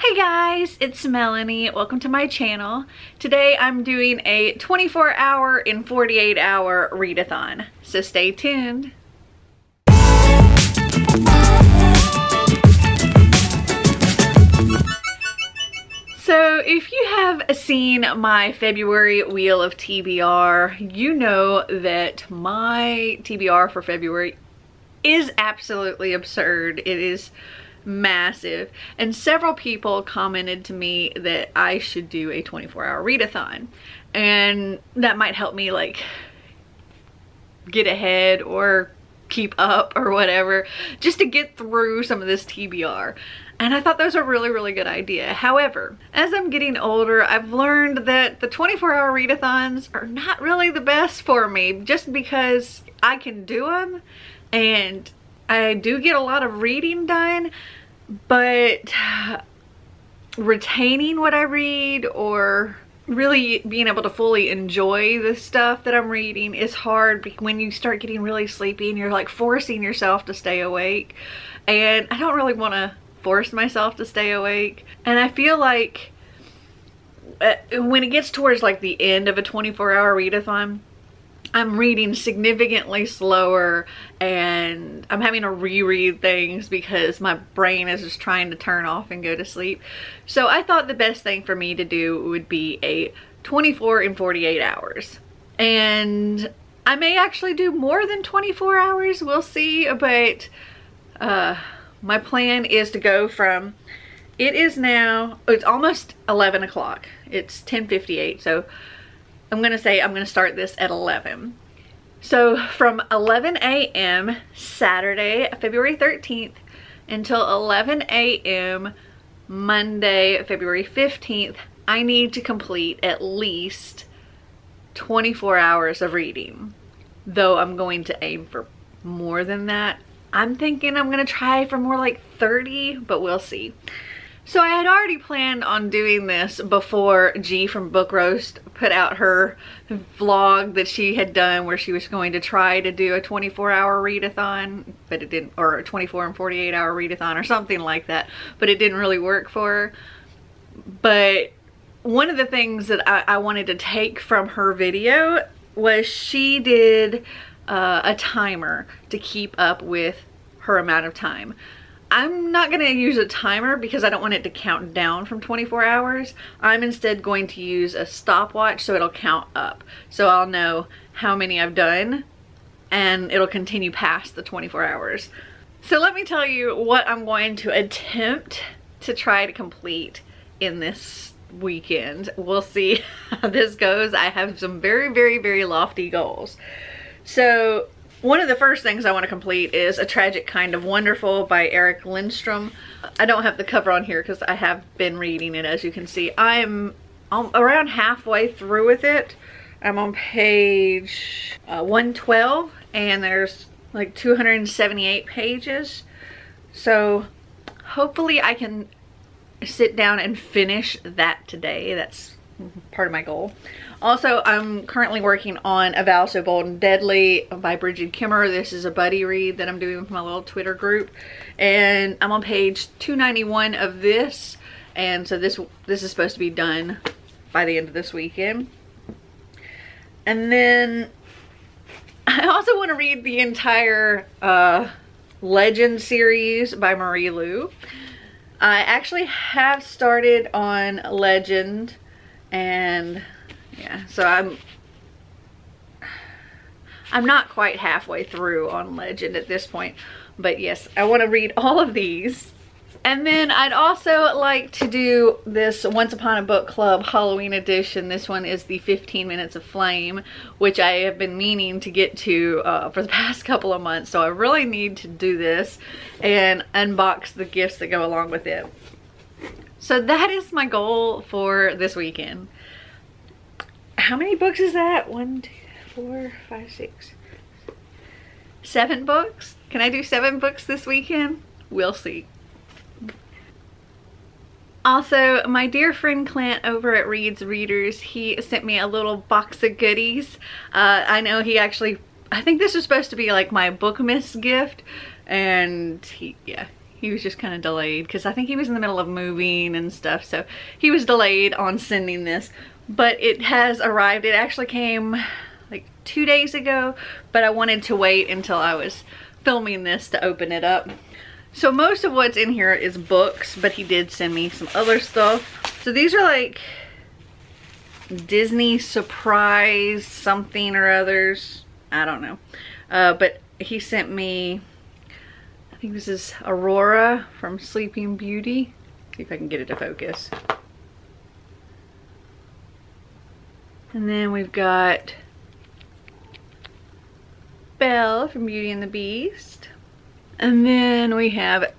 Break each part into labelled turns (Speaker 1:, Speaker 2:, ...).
Speaker 1: Hey guys, it's Melanie. Welcome to my channel. Today I'm doing a 24-hour and 48-hour readathon, so stay tuned. So if you have seen my February Wheel of TBR, you know that my TBR for February is absolutely absurd. It is massive, and several people commented to me that I should do a 24-hour readathon, and that might help me like get ahead or keep up or whatever, just to get through some of this TBR. And I thought that was a really good idea. However, as I'm getting older, I've learned that the 24-hour readathons are not really the best for me, just because I can do them and I do get a lot of reading done, but retaining what I read or really being able to fully enjoy the stuff that I'm reading is hard when you start getting really sleepy and you're like forcing yourself to stay awake. And I don't really want to force myself to stay awake. And I feel like when it gets towards like the end of a 24-hour readathon, I'm reading significantly slower and I'm having to reread things because my brain is just trying to turn off and go to sleep. So I thought the best thing for me to do would be a 24 and 48 hours. And I may actually do more than 24 hours, we'll see, but my plan is to go from, it is now, it's almost 11 o'clock. It's 10:58, so I'm gonna say I'm gonna start this at 11. So from 11 a.m. Saturday, February 13th until 11 a.m. Monday, February 15th, I need to complete at least 24 hours of reading. Though I'm going to aim for more than that. I'm thinking I'm gonna try for more like 30, but we'll see. So I had already planned on doing this before G from Book Roast put out her vlog that she had done where she was going to try to do a 24-hour readathon, but it didn't, or a 24 and 48-hour readathon or something like that, but it didn't really work for her. But one of the things that I wanted to take from her video was she did a timer to keep up with her amount of time. I'm not going to use a timer because I don't want it to count down from 24 hours. I'm instead going to use a stopwatch so it'll count up. So I'll know how many I've done and it'll continue past the 24 hours. So let me tell you what I'm going to attempt to try to complete in this weekend. We'll see how this goes. I have some very lofty goals. So one of the first things I want to complete is A Tragic Kind of Wonderful by Eric Lindstrom. I don't have the cover on here because I have been reading it, as you can see. I'm around halfway through with it. I'm on page 112 and there's like 278 pages. So hopefully I can sit down and finish that today. That's part of my goal. Also, I'm currently working on A Vow So Bold and Deadly by Bridget Kimmer. This is a buddy read that I'm doing with my little Twitter group. And I'm on page 291 of this. And so this is supposed to be done by the end of this weekend. And then I also want to read the entire Legend series by Marie Lu. I actually have started on Legend, and yeah, so I'm not quite halfway through on Legend at this point, but yes, I want to read all of these. And then I'd also like to do this Once Upon a Book Club Halloween edition. This one is the 15 Minutes of Flame, which I have been meaning to get to for the past couple of months. So I really need to do this and unbox the gifts that go along with it. So that is my goal for this weekend. How many books is that? 1, 2, 4, 5, 6, 7 books? Can I do 7 books this weekend? We'll see. Also, my dear friend Clint over at Reed's Readers, he sent me a little box of goodies. I know he actually, I think this was supposed to be like my Bookmas gift, and he He was just kind of delayed because I think he was in the middle of moving and stuff, so he was delayed on sending this. But it has arrived. It actually came like 2 days ago, but I wanted to wait until I was filming this to open it up. So most of what's in here is books, but he did send me some other stuff. So these are like Disney surprise something or others. I don't know. But he sent me, I think this is Aurora from Sleeping Beauty. See if I can get it to focus. And then we've got Belle from Beauty and the Beast. And then we have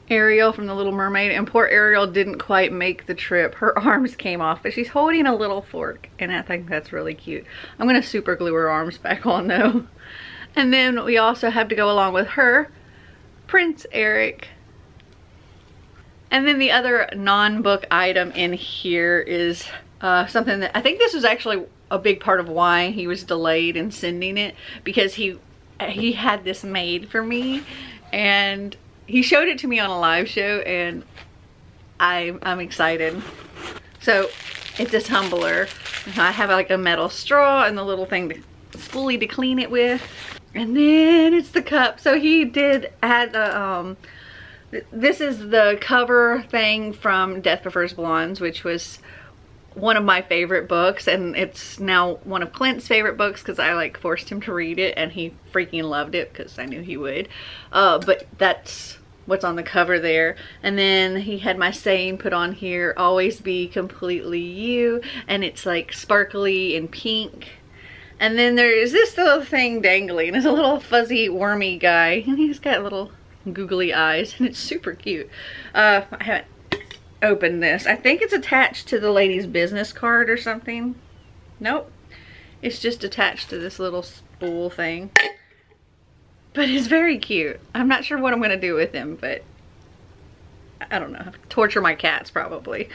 Speaker 1: Ariel from The Little Mermaid. And poor Ariel didn't quite make the trip. Her arms came off, but she's holding a little fork, and I think that's really cute. I'm gonna super glue her arms back on though. And then we also have to go along with her, Prince Eric. And then the other non-book item in here is something that I think this was actually a big part of why he was delayed in sending it, because he had this made for me and he showed it to me on a live show, and I'm excited. So it's a tumbler. I have like a metal straw and the little thing to spoolie to clean it with, and then it's the cup. So he did add the this is the cover thing from Death Prefers Blondes, which was one of my favorite books, and it's now one of Clint's favorite books because I like forced him to read it and he freaking loved it because I knew he would. But that's what's on the cover there. And then he had my saying put on here, always be completely you, and it's like sparkly and pink. And then there is this little thing dangling. It's a little fuzzy wormy guy, and he's got little googly eyes, and it's super cute. I haven't opened this. I think it's attached to the lady's business card or something. Nope, it's just attached to this little spool thing, but it's very cute. I'm not sure what I'm gonna do with him, but I don't know, torture my cats probably.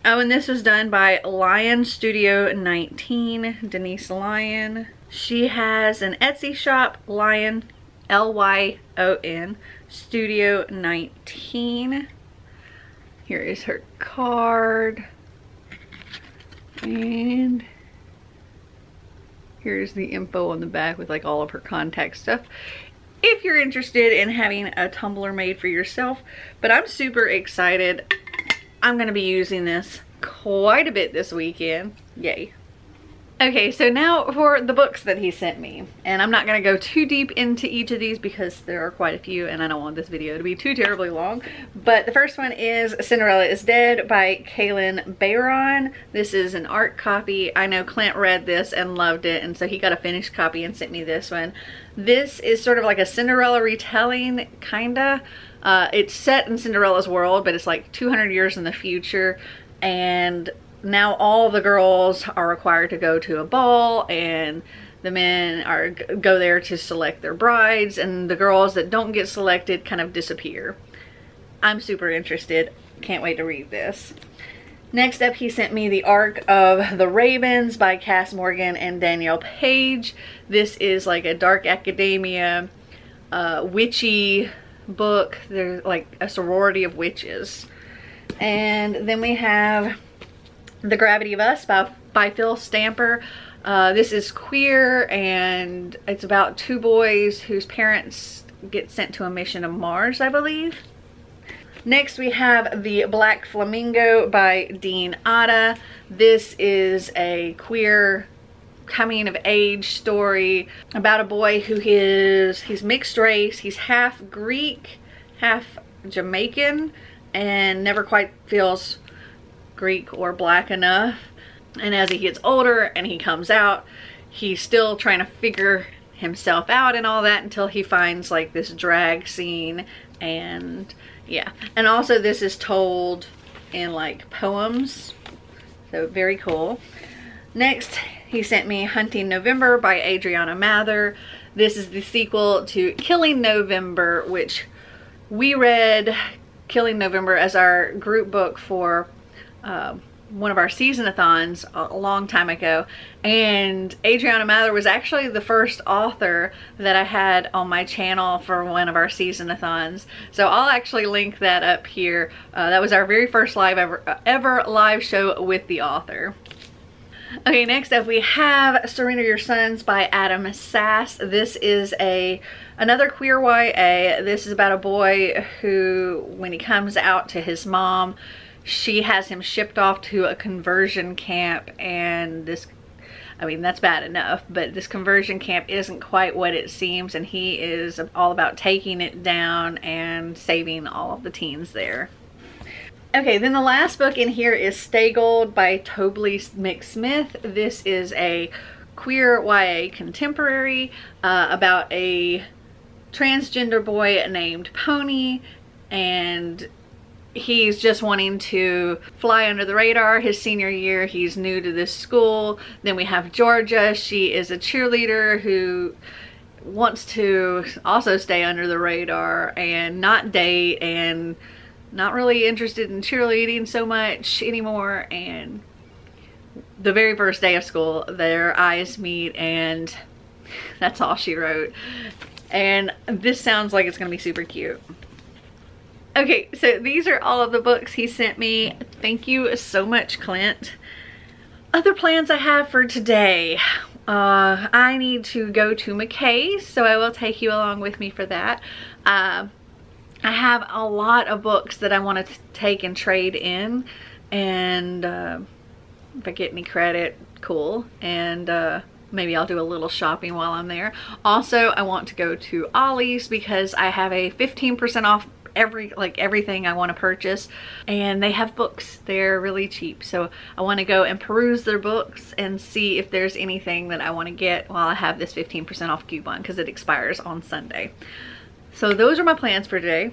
Speaker 1: Oh, and this was done by Lion Studio 19, Denise Lyon. She has an Etsy shop, Lion, Lyon Studio 19. Here is her card, and here's the info on the back with like all of her contact stuff if you're interested in having a tumbler made for yourself. But I'm super excited. I'm gonna be using this quite a bit this weekend. Yay. Okay, so now for the books that he sent me. And I'm not going to go too deep into each of these because there are quite a few and I don't want this video to be too terribly long. But the first one is Cinderella is Dead by Kaylin Bayron. This is an art copy. I know Clint read this and loved it, and so he got a finished copy and sent me this one. This is sort of like a Cinderella retelling, kinda. It's set in Cinderella's world, but it's like 200 years in the future, and now all the girls are required to go to a ball, and the men go there to select their brides, and the girls that don't get selected kind of disappear. I'm super interested. Can't wait to read this. Next up, he sent me The Ark of the Ravens by Cass Morgan and Danielle Page. This is like a dark academia, witchy book. There's like a sorority of witches. And then we have The Gravity of Us by Phil Stamper. This is queer, and it's about two boys whose parents get sent to a mission to Mars, I believe. Next we have The Black Flamingo by Dean Atta. This is a queer coming of age story about a boy who he's mixed race. He's half Greek, half Jamaican, and never quite feels Greek or black enough. And as he gets older and he comes out, he's still trying to figure himself out and all that until he finds like this drag scene. And yeah, and also this is told in like poems, so very cool. Next he sent me Hunting November by Adriana Mather. This is the sequel to Killing November, which we read Killing November as our group book for one of our season-a-thons a long time ago, and Adriana Mather was actually the first author that I had on my channel for one of our season-a-thons. So I'll actually link that up here. That was our very first live ever live show with the author. Okay, next up we have Surrender Your Sons by Adam Sass. This is another queer YA. This is about a boy who, when he comes out to his mom, she has him shipped off to a conversion camp, and this, I mean, that's bad enough, but this conversion camp isn't quite what it seems, and he is all about taking it down and saving all of the teens there. Okay, then the last book in here is Stay Gold by Tobley McSmith. This is a queer YA contemporary about a transgender boy named Pony, and he's just wanting to fly under the radar his senior year. He's new to this school. Then we have Georgia. She is a cheerleader who wants to also stay under the radar and not date, and not really interested in cheerleading so much anymore. And the very first day of school, their eyes meet, and that's all she wrote. And this sounds like it's gonna be super cute. Okay, so these are all of the books he sent me. Thank you so much, Clint. Other plans I have for today. I need to go to McKay's, so I will take you along with me for that. I have a lot of books that I want to take and trade in, and if I get any credit, cool. And maybe I'll do a little shopping while I'm there. Also, I want to go to Ollie's because I have a 15% off everything I want to purchase, and they have books. They're really cheap, so I want to go and peruse their books and see if there's anything that I want to get while I have this 15% off coupon, because it expires on Sunday. So those are my plans for today,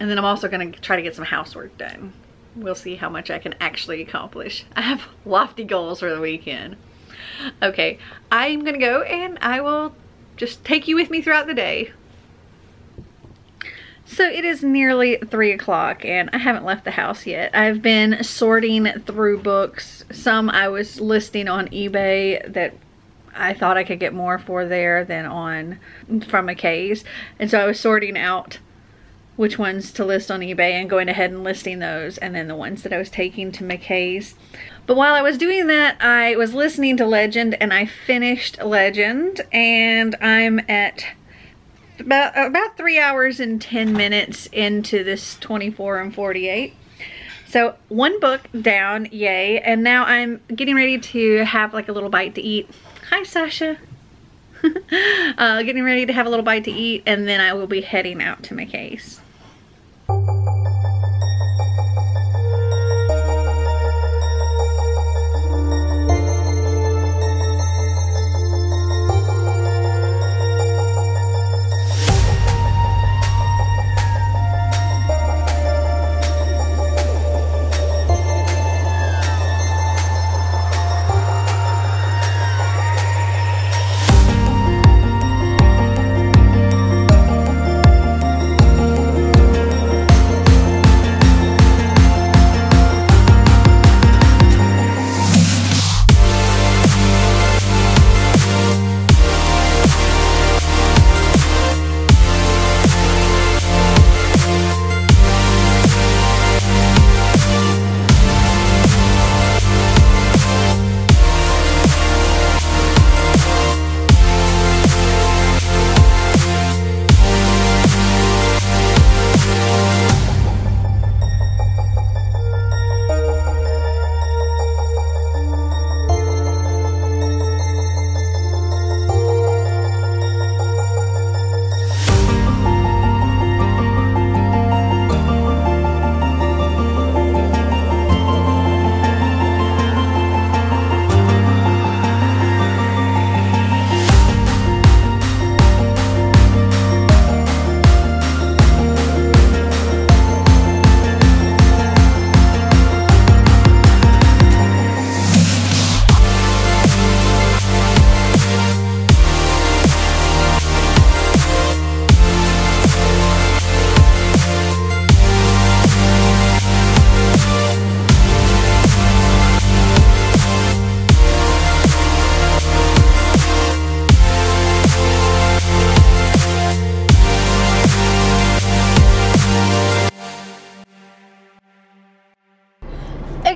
Speaker 1: and then I'm also going to try to get some housework done. We'll see how much I can actually accomplish. I have lofty goals for the weekend. Okay, I'm gonna go, and I will just take you with me throughout the day. So it is nearly 3 o'clock, and I haven't left the house yet. I've been sorting through books. Some I was listing on eBay that I thought I could get more for there than from McKay's. And so I was sorting out which ones to list on eBay and going ahead and listing those, and then the ones that I was taking to McKay's. But while I was doing that, I was listening to Legend, and I finished Legend, and I'm at about 3 hours and 10 minutes into this 24 and 48. So one book down, yay, and now I'm getting ready to have like a little bite to eat. Hi, Sasha. Getting ready to have a little bite to eat, and then I will be heading out to McKay's.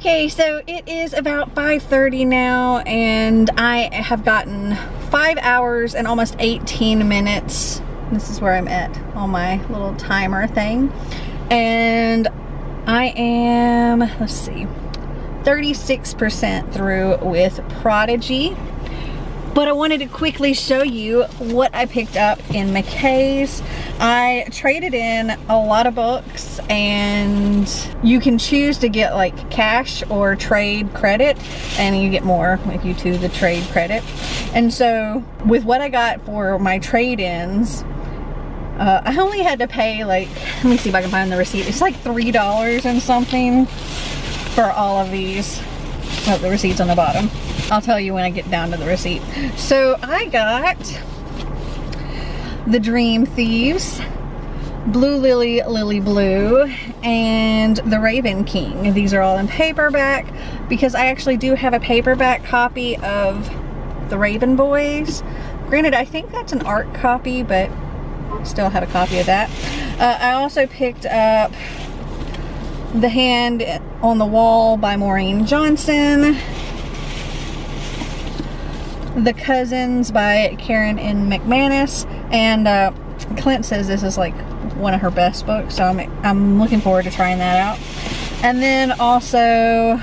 Speaker 1: Okay, so it is about 5:30 now, and I have gotten 5 hours and almost 18 minutes. This is where I'm at on my little timer thing. And I am, let's see, 36% through with Prodigy. But I wanted to quickly show you what I picked up in McKay's. I traded in a lot of books, and you can choose to get like cash or trade credit, and you get more if you do the trade credit. And so with what I got for my trade-ins, I only had to pay like, let me see if I can find the receipt. It's like $3 and something for all of these. Oh, the receipt's on the bottom. I'll tell you when I get down to the receipt. So I got The Dream Thieves, Blue Lily, Lily Blue, and The Raven King. These are all in paperback because I actually do have a paperback copy of The Raven Boys. Granted, I think that's an art copy, but still have a copy of that. I also picked up The Hand on the Wall by Maureen Johnson, The Cousins by Karen N. McManus, and Clint says this is like one of her best books, so I'm looking forward to trying that out. And then also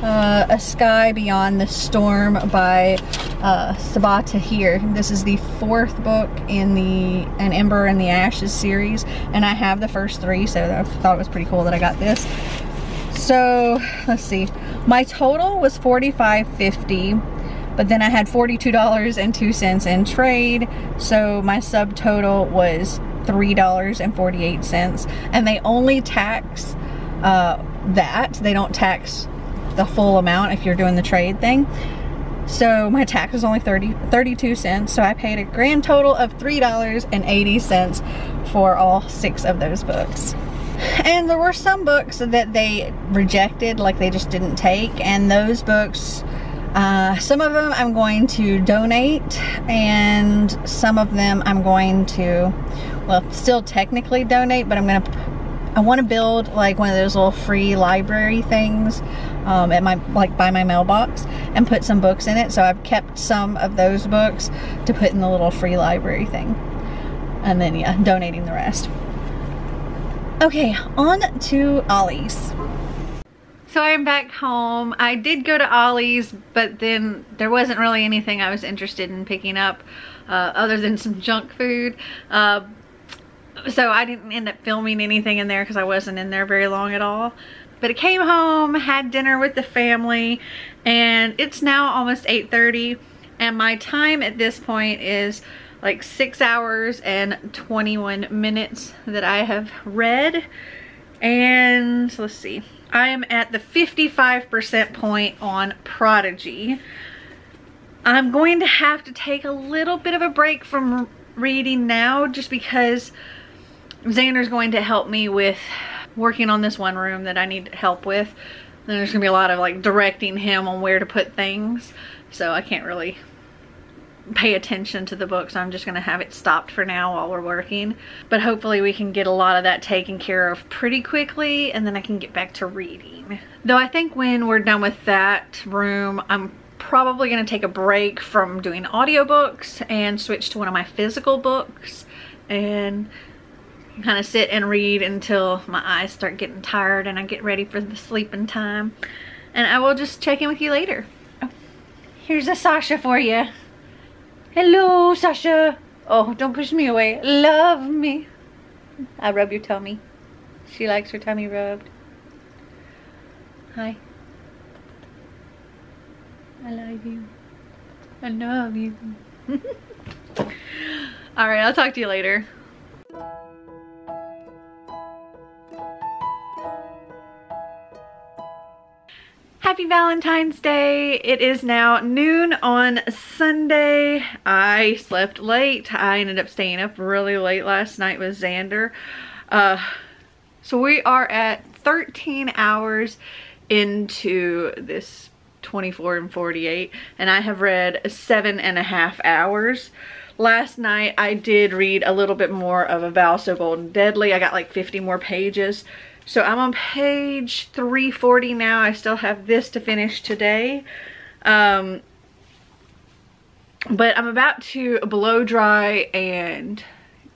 Speaker 1: A Sky Beyond the Storm by Sabah Tahir. This is the 4th book in the An Ember in the Ashes series, and I have the first 3, so I thought it was pretty cool that I got this. So let's see, my total was $45.50, but then I had $42.02 in trade, so my subtotal was $3.48, and they only tax that. They don't tax the full amount if you're doing the trade thing. So my tax was only 32 cents, so I paid a grand total of $3.80 for all 6 of those books. And there were some books that they rejected, like they just didn't take, and those books, some of them I'm going to donate, and some of them I'm going to, well, still technically donate, but I want to build like one of those little free library things at my, like by my mailbox, and put some books in it. So I've kept some of those books to put in the little free library thing, and then yeah, donating the rest. Okay, on to Ollie's. So I am back home. I did go to Ollie's, but then there wasn't really anything I was interested in picking up other than some junk food. So I didn't end up filming anything in there because I wasn't in there very long at all. But I came home, had dinner with the family, and it's now almost 8:30, and my time at this point is like 6 hours and 21 minutes that I have read. And let's see, I am at the 55% point on Prodigy. I'm going to have to take a little bit of a break from reading now, just because Xander's going to help me with working on this one room that I need help with. And there's gonna be a lot of like directing him on where to put things, so I can't really pay attention to the book, so I'm just gonna have it stopped for now while we're working. But hopefully we can get a lot of that taken care of pretty quickly, and then I can get back to reading. Though I think when we're done with that room, I'm probably gonna take a break from doing audiobooks and switch to one of my physical books and kind of sit and read until my eyes start getting tired and I get ready for the sleeping time. And I will just check in with you later. Oh, here's a Sasha for you. Hello, Sasha. Oh, don't push me away. Love me. I rub your tummy. She likes her tummy rubbed. Hi. I love you. I love you. Alright, I'll talk to you later. Happy Valentine's Day. It is now noon on Sunday. I slept late. I ended up staying up really late last night with Xander. So we are at 13 hours into this 24 and 48, and I have read 7.5 hours. last night I did read a little bit more of A Vow So Bold and Deadly. I got like 50 more pages. So I'm on page 340 now. I still have this to finish today. But I'm about to blow dry and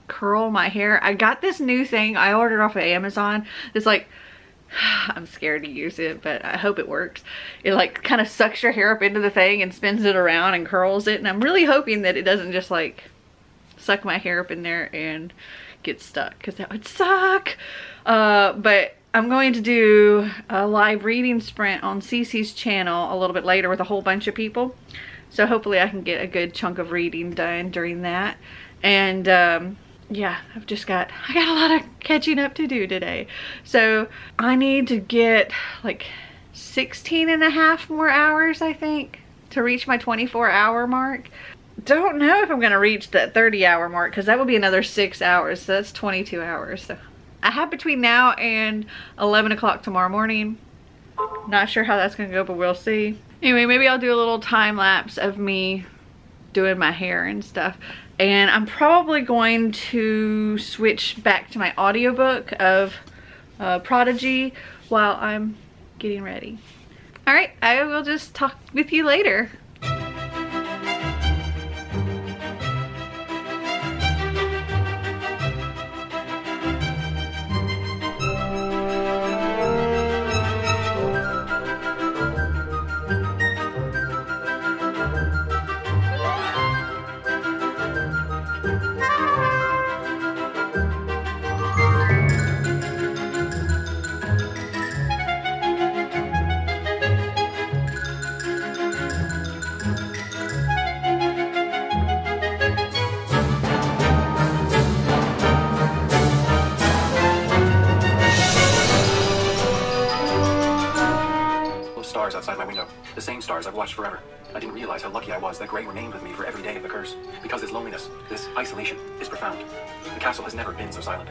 Speaker 1: curl my hair. I got this new thing I ordered off of Amazon. It's like, I'm scared to use it, but I hope it works. It like kind of sucks your hair up into the thing and spins it around and curls it. And I'm really hoping that it doesn't just like suck my hair up in there and get stuck, because that would suck. But I'm going to do a live reading sprint on Cece's channel a little bit later with a whole bunch of people. So hopefully I can get a good chunk of reading done during that. And yeah, I got a lot of catching up to do today. So I need to get like 16 and a half more hours, I think, to reach my 24-hour mark. Don't know if I'm gonna reach that 30-hour mark, because that will be another 6 hours. So that's 22 hours. So I have between now and 11 o'clock tomorrow morning. Not sure how that's gonna go, but we'll see. Anyway, maybe I'll do a little time lapse of me doing my hair and stuff. And I'm probably going to switch back to my audiobook of Prodigy while I'm getting ready. All right, I will just talk with you later.
Speaker 2: Stars outside my window. The same stars I've watched forever. I didn't realize how lucky I was that Grey remained with me for every day of the curse. Because this loneliness, this isolation, is profound. The castle has never been so silent.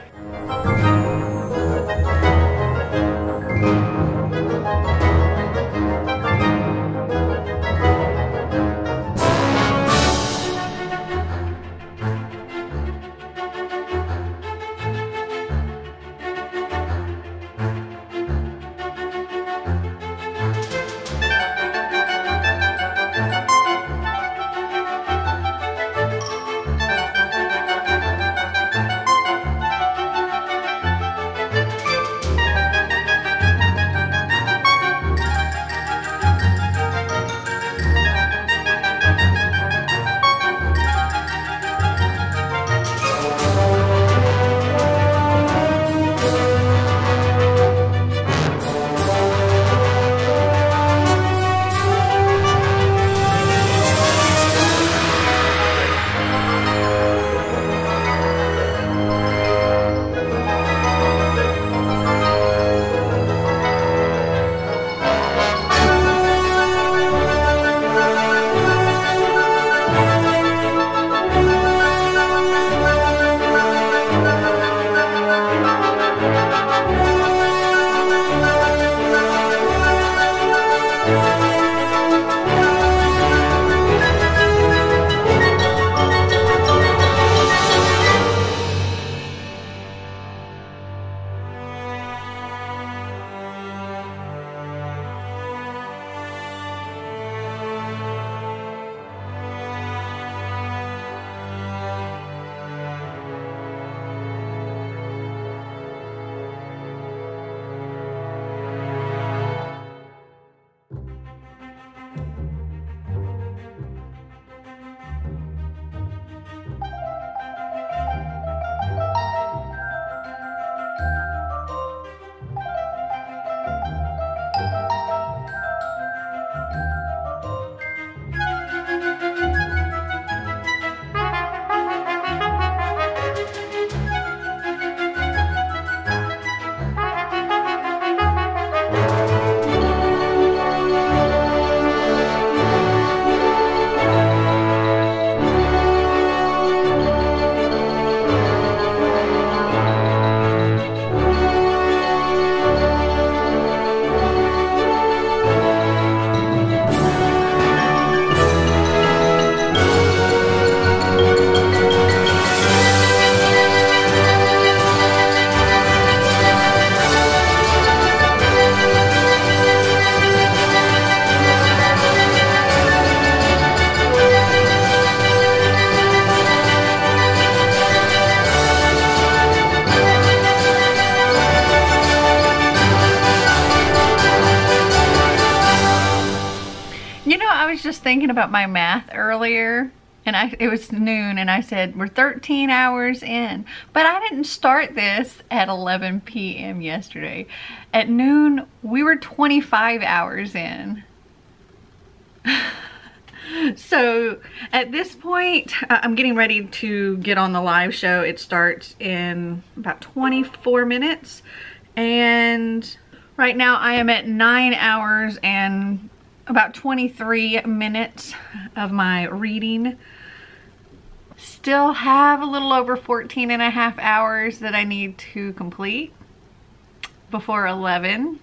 Speaker 1: thinking about my math earlier, and it was noon, and I said, we're 13 hours in. But I didn't start this at 11 p.m. yesterday. At noon, we were 25 hours in. So at this point, I'm getting ready to get on the live show. It starts in about 24 minutes. And right now I am at 9 hours and about 23 minutes of my reading. Still have a little over 14 and a half hours that I need to complete before 11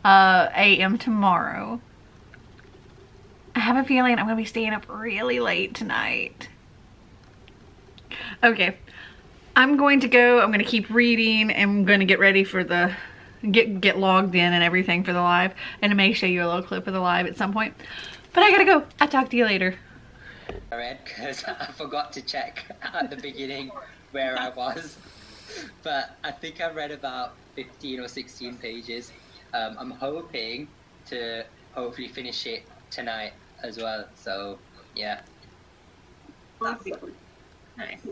Speaker 1: a.m. tomorrow. I have a feeling I'm gonna be staying up really late tonight. Okay, I'm going to go. I'm gonna keep reading. I'm gonna get ready for the get logged in and everything for the live, and I may show you a little clip of the live at some point. But I gotta go. I'll talk to you later.
Speaker 3: I read because I forgot to check at the beginning where I was, but I think I read about 15 or 16 pages. I'm hoping to hopefully finish it tonight as well, so yeah.
Speaker 4: Awesome. Nice.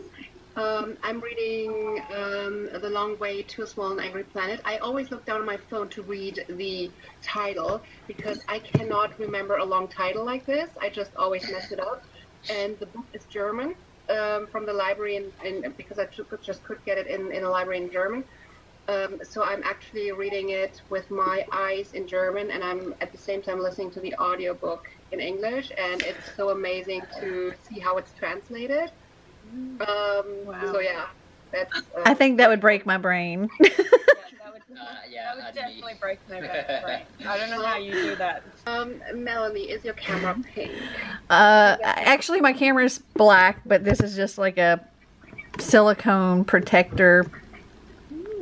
Speaker 4: I'm reading The Long Way to a Small and Angry Planet. I always look down on my phone to read the title because I cannot remember a long title like this. I just always mess it up. And the book is German from the library, and because I just could get it in a library in German. So I'm actually reading it with my eyes in German, and I'm at the same time listening to the audiobook in English, and it's so amazing to see how it's translated. Wow. So yeah, that's.
Speaker 1: I think that would break my brain.
Speaker 5: That would definitely break my brain. I don't know how you do that.
Speaker 4: Melanie, is your camera pink?
Speaker 1: Actually my camera's black, but this is just like a silicone protector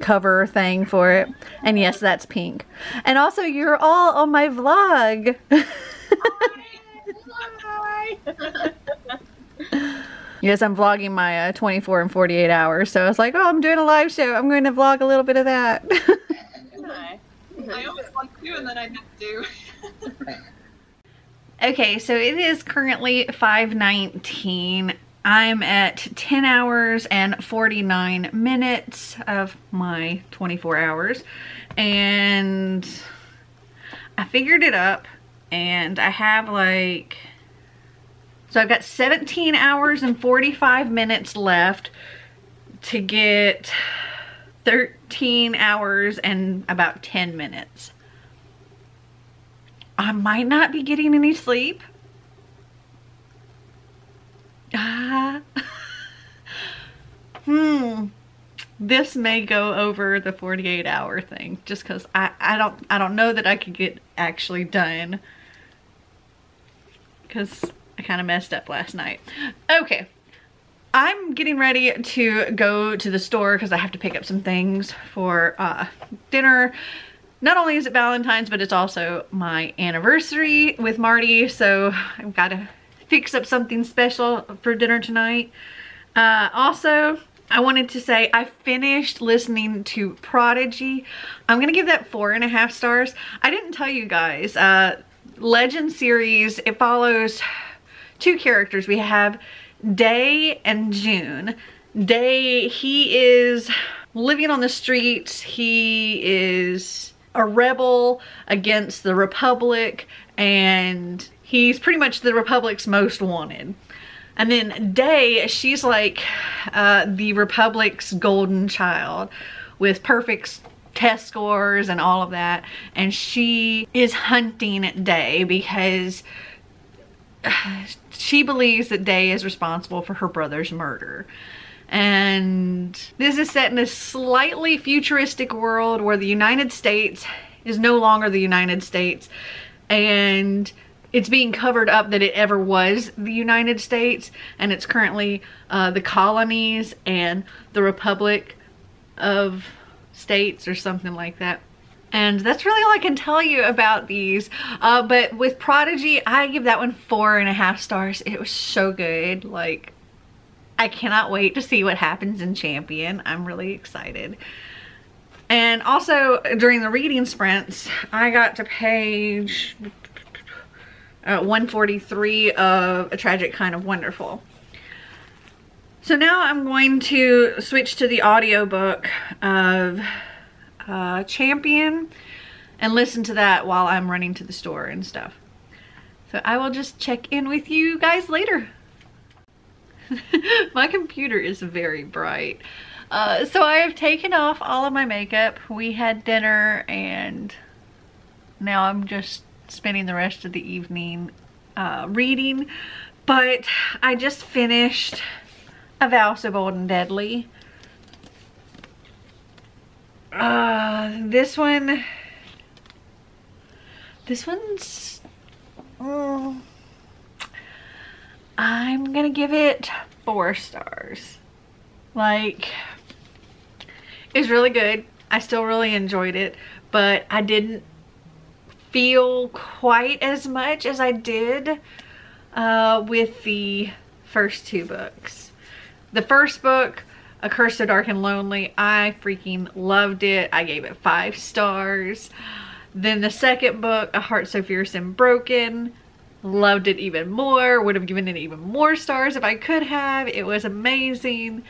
Speaker 1: cover thing for it. And yes, that's pink. And also, you're all on my vlog.
Speaker 5: Hi.
Speaker 1: Yes, I'm vlogging my 24 and 48 hours. So I was like, oh, I'm doing a live show. I'm going to vlog a little bit of that.
Speaker 5: Hi. I always want to, and then I never do.
Speaker 1: Okay, so it is currently 5:19. I'm at 10 hours and 49 minutes of my 24 hours. And I figured it up, and I have like... So I've got 17 hours and 45 minutes left to get 13 hours and about 10 minutes. I might not be getting any sleep. This may go over the 48-hour thing just because I don't know that I could get actually done because I kind of messed up last night. Okay, I'm getting ready to go to the store because I have to pick up some things for dinner. Not only is it Valentine's, but it's also my anniversary with Marty, so I've got to fix up something special for dinner tonight. Also, I wanted to say I finished listening to Prodigy. I'm gonna give that 4.5 stars. I didn't tell you guys, Legend series, it follows two characters. We have Day and June. Day, he is living on the streets. He is a rebel against the Republic, and he's pretty much the Republic's most wanted. And then Day, she's like the Republic's golden child with perfect test scores and all of that. And she is hunting Day because she believes that Day is responsible for her brother's murder. And this is set in a slightly futuristic world where the United States is no longer the United States, and it's being covered up that it ever was the United States, and it's currently the colonies and the Republic of States or something like that. And that's really all I can tell you about these. But with Prodigy, I give that one 4.5 stars. It was so good. Like, I cannot wait to see what happens in Champion. I'm really excited. And also, during the reading sprints, I got to page... 143 of A Tragic Kind of Wonderful. So now I'm going to switch to the audiobook of Champion and listen to that while I'm running to the store and stuff. So I will just check in with you guys later. My computer is very bright. So I have taken off all of my makeup. We had dinner and now I'm just spending the rest of the evening reading. But I just finished A Vow So Bold and Deadly. This one's I'm gonna give it 4 stars. Like, it's really good. I still really enjoyed it, but I didn't feel quite as much as I did with the first 2 books. The first book, A Curse So Dark and Lonely, I freaking loved it. I gave it 5 stars. Then the second book, A Heart So Fierce and Broken, loved it even more. Would have given it even more stars if I could have. It was amazing.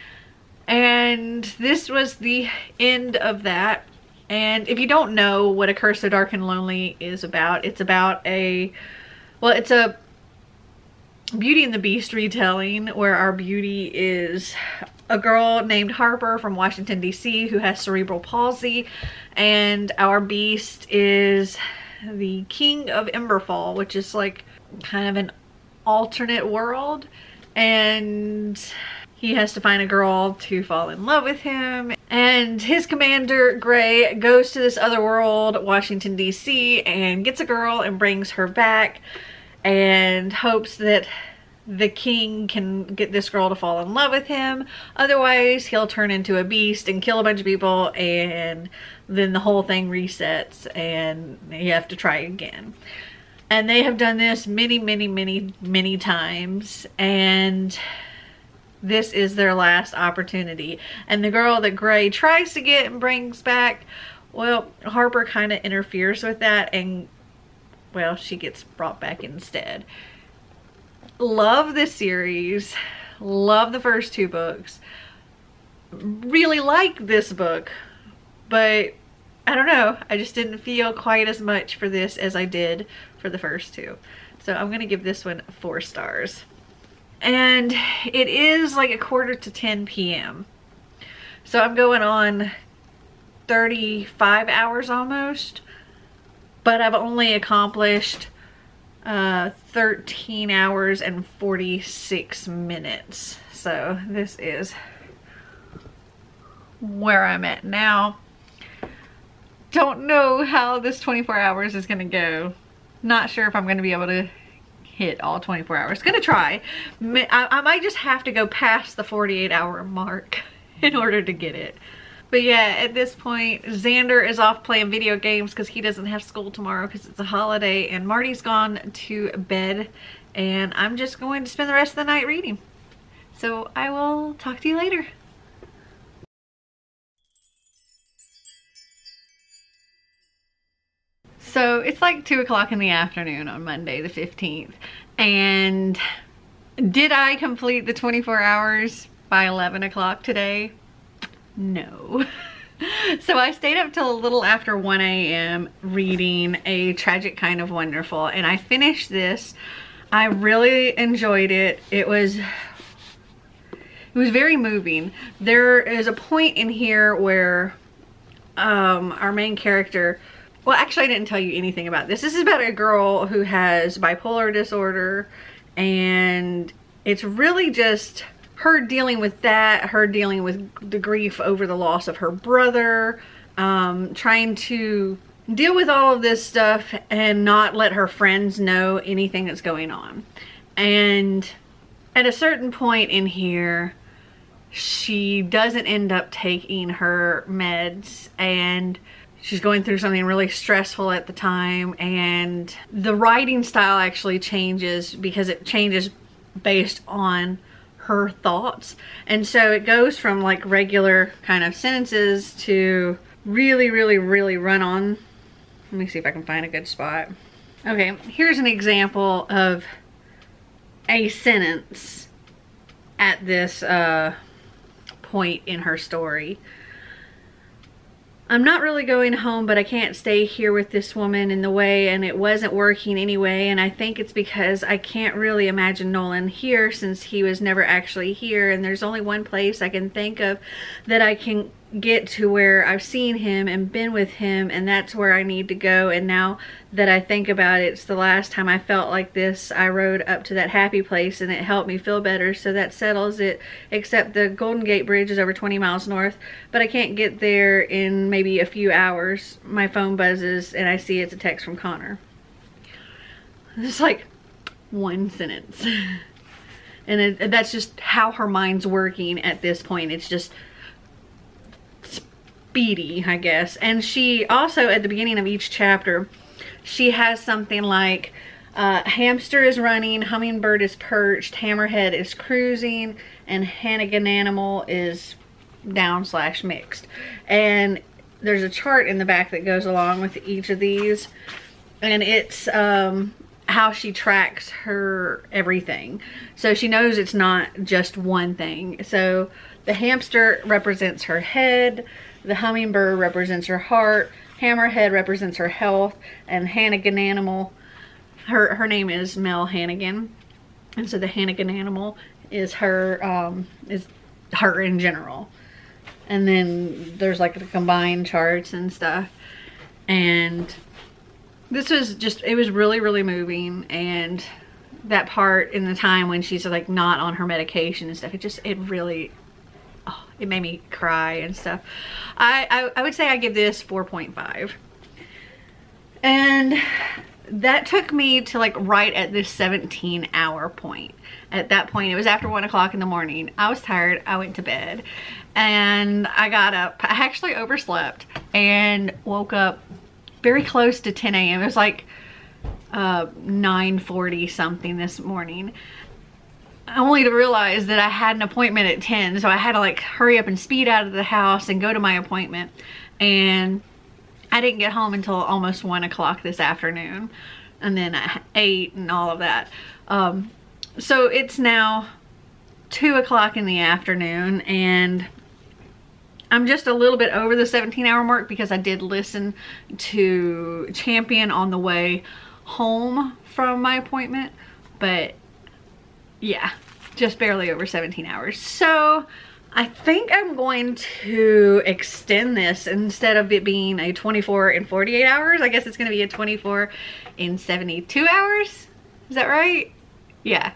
Speaker 1: And this was the end of that. And if you don't know what A Curse So Dark and Lonely is about, it's about it's a Beauty and the Beast retelling where our Beauty is a girl named Harper from Washington, D.C. who has cerebral palsy, and our Beast is the King of Emberfall, which is like kind of an alternate world, and he has to find a girl to fall in love with him. And his commander, Gray, goes to this other world, Washington, D.C., and gets a girl and brings her back and hopes that the king can get this girl to fall in love with him. Otherwise, he'll turn into a beast and kill a bunch of people, and then the whole thing resets and you have to try again. And they have done this many, many, many, many times, and this is their last opportunity. And the girl that Gray tries to get and brings back, well, Harper kind of interferes with that, and well, she gets brought back instead. Love this series. Love the first 2 books. Really like this book, but I don't know. I just didn't feel quite as much for this as I did for the first 2. So I'm gonna give this one 4 stars. And it is like 9:45 p.m. So I'm going on 35 hours almost, but I've only accomplished 13 hours and 46 minutes. So this is where I'm at now. Don't know how this 24 hours is gonna go. Not sure if I'm gonna be able to hit all 24 hours. Gonna try. I might just have to go past the 48-hour mark in order to get it. But yeah, at this point, Xander is off playing video games because he doesn't have school tomorrow because it's a holiday, and Marty's gone to bed, and I'm just going to spend the rest of the night reading. So I will talk to you later. So it's like 2 o'clock in the afternoon on Monday the 15th, and did I complete the 24 hours by 11 o'clock today? No. So I stayed up till a little after 1 a.m. reading A Tragic Kind of Wonderful, and I finished this. I really enjoyed it. It was very moving. There is a point in here where our main character, well, actually I didn't tell you anything about this. This is about a girl who has bipolar disorder, and it's really just her dealing with that, her dealing with the grief over the loss of her brother, trying to deal with all of this stuff and not let her friends know anything that's going on. And at a certain point in here, she doesn't end up taking her meds, and she's going through something really stressful at the time, and the writing style actually changes because it changes based on her thoughts. And so it goes from like regular kind of sentences to really, really, really run on. Let me see if I can find a good spot. Okay, here's an example of a sentence at this point in her story. I'm not really going home, but I can't stay here with this woman in the way, and it wasn't working anyway, and I think it's because I can't really imagine Nolan here since he was never actually here, and there's only one place I can think of that I can get to where I've seen him and been with him, and that's where I need to go. And now that I think about it, it's the last time I felt like this. I rode up to that happy place and it helped me feel better, so that settles it, except the Golden Gate Bridge is over 20 miles north, but I can't get there in maybe a few hours. My phone buzzes and I see it's a text from Connor. It's like one sentence. And that's just how her mind's working at this point. It's just speedy, I guess. And she also, at the beginning of each chapter, she has something like hamster is running, hummingbird is perched, hammerhead is cruising, and Hannigan animal is down/mixed. And there's a chart in the back that goes along with each of these, and it's how she tracks her everything. So she knows it's not just one thing. So the hamster represents her head, the hummingbird represents her heart, hammerhead represents her health, and Hannigan animal, her name is Mel Hannigan, and so the Hannigan animal is her in general. And then there's like the combined charts and stuff. And this was just, it was really, really moving. And that part in the time when she's like not on her medication and stuff, it really, oh, it made me cry and stuff. I would say I give this 4.5. And that took me to like right at this 17-hour point. At that point, it was after 1 o'clock in the morning. I was tired. I went to bed and I got up. I actually overslept and woke up very close to 10 a.m. It was like 9:40 something this morning. Only to realize that I had an appointment at 10, so I had to like hurry up and speed out of the house and go to my appointment. And I didn't get home until almost 1 o'clock this afternoon, and then I ate and all of that. So it's now 2 o'clock in the afternoon, and I'm just a little bit over the 17-hour mark because I did listen to Champion on the way home from my appointment, but yeah, just barely over 17 hours. So I think I'm going to extend this. Instead of it being a 24 in 48 hours, I guess it's going to be a 24 in 72 hours. Is that right? Yeah.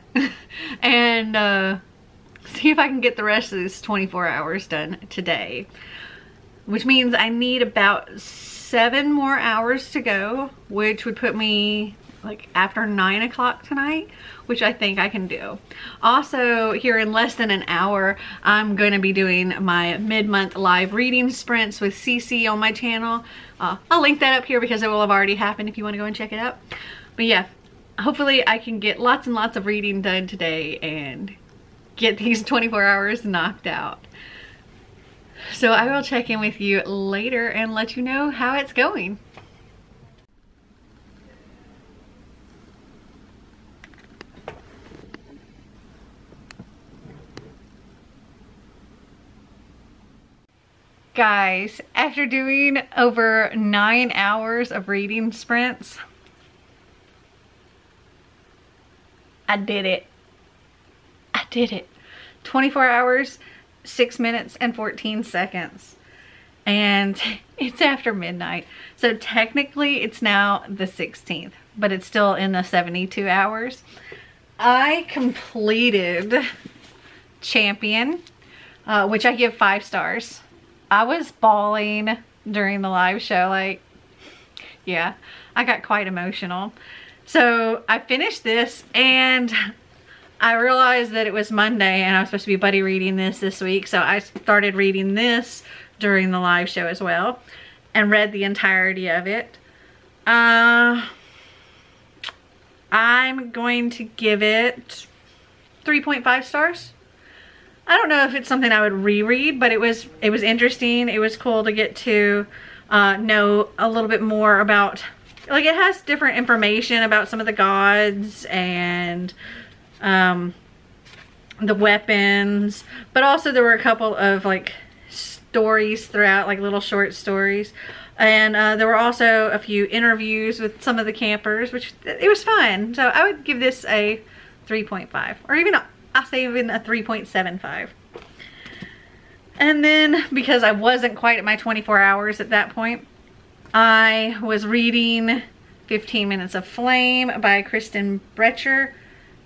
Speaker 1: And see if I can get the rest of this 24 hours done today, which means I need about 7 more hours to go, which would put me like after 9 o'clock tonight, which I think I can do. Also, here in less than an hour, I'm going to be doing my mid-month live reading sprints with Cece on my channel. I'll link that up here because it will have already happened if you want to go and check it out. But yeah, hopefully I can get lots and lots of reading done today and get these 24 hours knocked out. So I will check in with you later and let you know how it's going. Guys, after doing over 9 hours of reading sprints, I did it. I did it. 24 hours, 6 minutes, and 14 seconds. And it's after midnight. So technically it's now the 16th, but it's still in the 72 hours. I completed Champion, which I give 5 stars. I was bawling during the live show. Like, yeah, I got quite emotional. So I finished this and I realized that it was Monday and I was supposed to be buddy reading this week. So I started reading this during the live show as well and read the entirety of it. I'm going to give it 3.5 stars. I don't know if it's something I would reread, but it was interesting. It was cool to get to know a little bit more about like it has different information about some of the gods and the weapons, but also there were a couple of like stories throughout, like little short stories. And there were also a few interviews with some of the campers, which it was fun. So I would give this a 3.5, or even I'll say even a 3.75. And then because I wasn't quite at my 24 hours at that point, I was reading 15 Minutes of Flame by Kristen Brecher.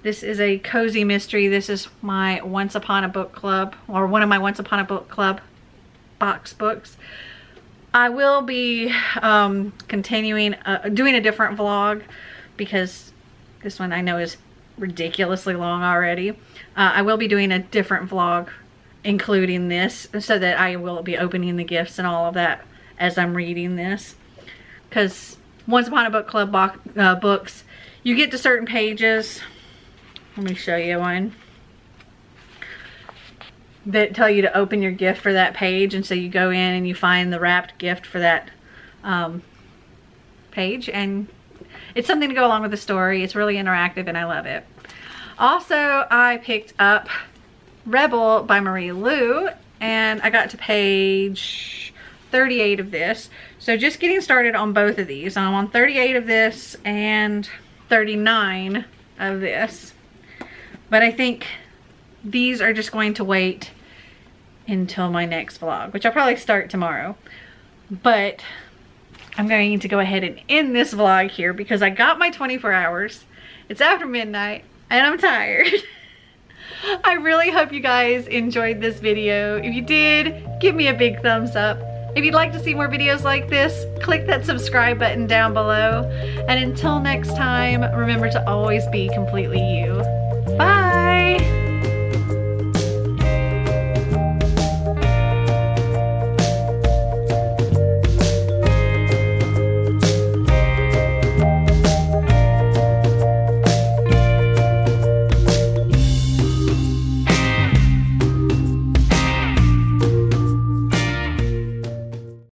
Speaker 1: This is a cozy mystery. This is my Once Upon a Book Club, or one of my Once Upon a Book Club box books. I will be continuing doing a different vlog because this one I know is ridiculously long already. I will be doing a different vlog including this, so that I will be opening the gifts and all of that as I'm reading this. Because Once Upon a Book Club books, you get to certain pages. Let me show you one that tell you to open your gift for that page, and so you go in and you find the wrapped gift for that page, and it's something to go along with the story. It's really interactive and I love it. Also, I picked up Rebel by Marie Lu, and I got to page 38 of this. So just getting started on both of these. I'm on 38 of this and 39 of this. But I think these are just going to wait until my next vlog, which I'll probably start tomorrow. But I'm going to go ahead and end this vlog here because I got my 24 hours. It's after midnight and I'm tired. I really hope you guys enjoyed this video. If you did, give me a big thumbs up. If you'd like to see more videos like this, click that subscribe button down below. And until next time, remember to always be completely you.